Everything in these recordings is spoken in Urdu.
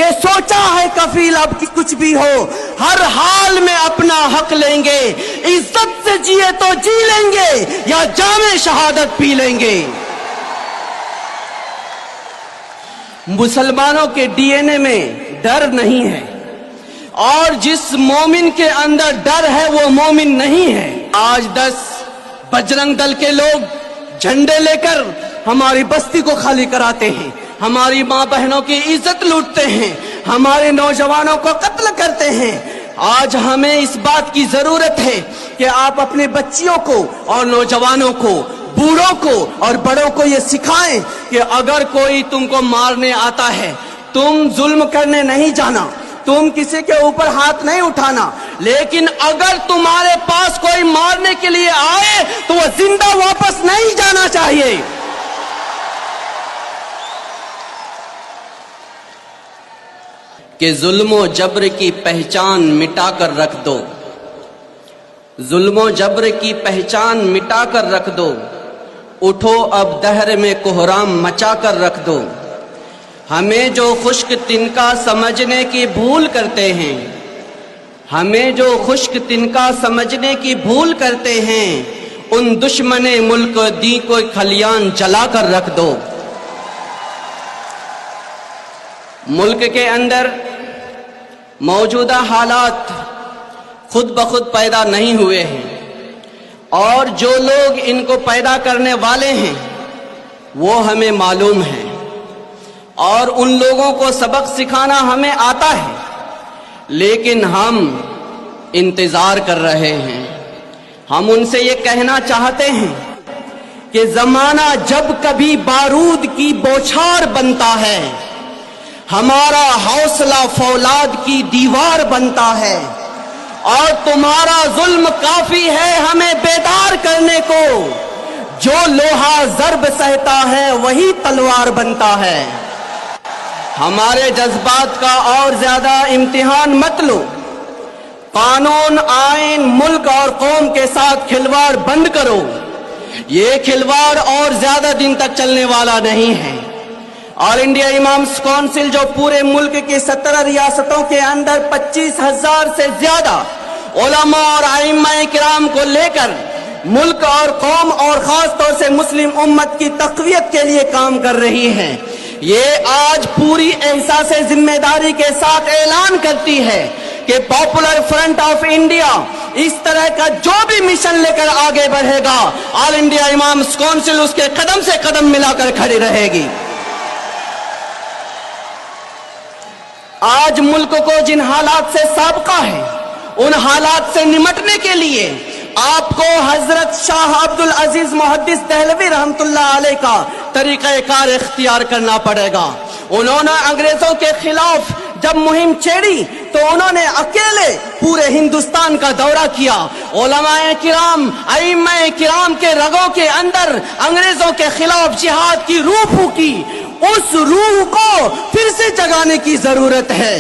کہ سوچا ہے کفیل اب کہ کچھ بھی ہو ہر حال میں اپنا حق لیں گے, عزت سے جیے تو جی لیں گے یا جام شہادت پی لیں گے. مسلمانوں کے ڈی این اے میں ڈر نہیں ہے, اور جس مومن کے اندر ڈر ہے وہ مومن نہیں ہے. آج 10 بجرنگ دل کے لوگ جھنڈے لے کر ہماری بستی کو خالی کراتے ہیں, ہماری ماں بہنوں کی عزت لوٹتے ہیں, ہمارے نوجوانوں کو قتل کرتے ہیں. آج ہمیں اس بات کی ضرورت ہے کہ آپ اپنے بچیوں کو اور نوجوانوں کو, بوڑھوں کو اور بڑوں کو یہ سکھائیں کہ اگر کوئی تم کو مارنے آتا ہے, تم ظلم کرنے نہیں جانا, تم کسی کے اوپر ہاتھ نہیں اٹھانا, لیکن اگر تمہارے پاس کوئی مارنے کے لیے آئے تو وہ زندہ واپس نہیں جانا چاہیے. کہ ظلم و جبر کی پہچان مٹا کر رکھ دو, ظلم و جبر کی پہچان مٹا کر رکھ دو, اٹھو اب دہر میں کوہرام مچا کر رکھ دو. ہمیں جو خشک تنکا سمجھنے کی بھول کرتے ہیں, ہمیں جو خشک تنکا سمجھنے کی بھول کرتے ہیں, ان دشمن ملک دی کو کھلیان جلا کر رکھ دو. ملک کے اندر موجودہ حالات خود بخود پیدا نہیں ہوئے ہیں, اور جو لوگ ان کو پیدا کرنے والے ہیں وہ ہمیں معلوم ہے, اور ان لوگوں کو سبق سکھانا ہمیں آتا ہے, لیکن ہم انتظار کر رہے ہیں. ہم ان سے یہ کہنا چاہتے ہیں کہ زمانہ جب کبھی بارود کی بوچھار بنتا ہے, ہمارا حوصلہ فولاد کی دیوار بنتا ہے, اور تمہارا ظلم کافی ہے ہمیں بیدار کرنے کو. جو لوہا ضرب سہتا ہے وہی تلوار بنتا ہے. ہمارے جذبات کا اور زیادہ امتحان مت لو. قانون, آئین, ملک اور قوم کے ساتھ کھلواڑ بند کرو. یہ کھلواڑ اور زیادہ دن تک چلنے والا نہیں ہے. آل انڈیا امامز کونسل جو پورے ملک کی 17 ریاستوں کے اندر 25,000 سے زیادہ علماء اور ائمہ کرام کو لے کر ملک اور قوم اور خاص طور سے مسلم امت کی تقویت کے لیے کام کر رہی ہے, یہ آج پوری احساس ذمہ داری کے ساتھ اعلان کرتی ہے کہ پاپولر فرنٹ آف انڈیا اس طرح کا جو بھی مشن لے کر آگے بڑھے گا, آل انڈیا امامز کونسل اس کے قدم سے قدم ملا کر کھڑی رہے گی. آج ملک کو جن حالات سے سابقہ ہے, ان حالات سے نمٹنے کے لیے آپ کو حضرت شاہ عبد العزیز محدث دہلوی رحمت اللہ علیہ کا طریقہ کار اختیار کرنا پڑے گا. انہوں نے انگریزوں کے خلاف جب مہم چھیڑی تو انہوں نے اکیلے پورے ہندوستان کا دورہ کیا. علماء کرام, ائمہ کرام کے رگوں کے اندر انگریزوں کے خلاف جہاد کی روح پھونکی. اس روح کو پھر سے جگانے کی ضرورت ہے,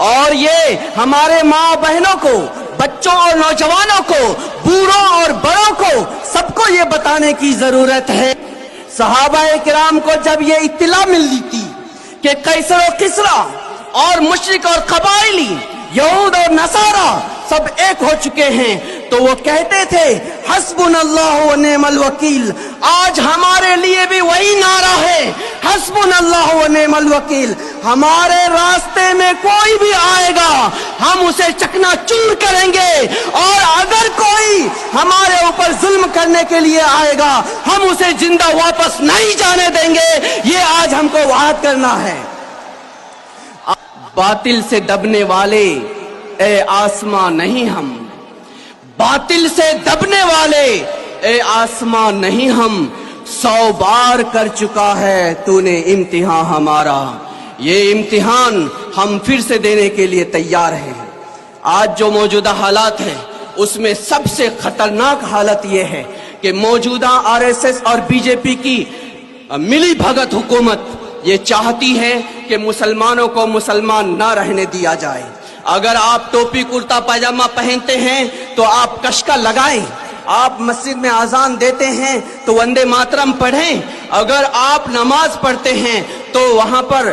اور یہ ہمارے ماں بہنوں کو, بچوں اور نوجوانوں کو, بوڑھوں اور بڑوں کو سب کو یہ بتانے کی ضرورت ہے. صحابہ کرام کو جب یہ اطلاع ملی تھی کہ قیصر و کسریٰ اور مشرک اور قبائلی, یہود اور نصارہ سب ایک ہو چکے ہیں, تو وہ کہتے تھے حسبنا اللہ و نعم الوکیل. آج ہمارے لیے بھی وہی نعرہ ہے, حسبنا اللہ و نعم الوکیل. ہمارے راستے میں کوئی بھی آئے گا ہم اسے چکنا چور کریں گے, اور اگر کوئی ہمارے اوپر ظلم کرنے کے لیے آئے گا ہم اسے زندہ واپس نہیں جانے دیں گے. یہ آج ہم کو وعد کرنا ہے. باطل سے دبنے والے اے آسمان نہیں ہم, باطل سے دبنے والے اے آسمان نہیں ہم, 100 بار کر چکا ہے تو نے امتحان ہمارا, یہ امتحان ہم پھر سے دینے کے لیے تیار ہیں. آج جو موجودہ حالات ہیں اس میں سب سے خطرناک حالت یہ ہے کہ موجودہ آر ایس ایس اور بی جے پی کی ملی بھگت حکومت یہ چاہتی ہے کہ مسلمانوں کو مسلمان نہ رہنے دیا جائے. اگر آپ ٹوپی کرتا پاجامہ پہنتے ہیں تو آپ کشکا لگائیں, آپ مسجد میں اذان دیتے ہیں تو وندے ماترم پڑھیں, اگر آپ نماز پڑھتے ہیں تو وہاں پر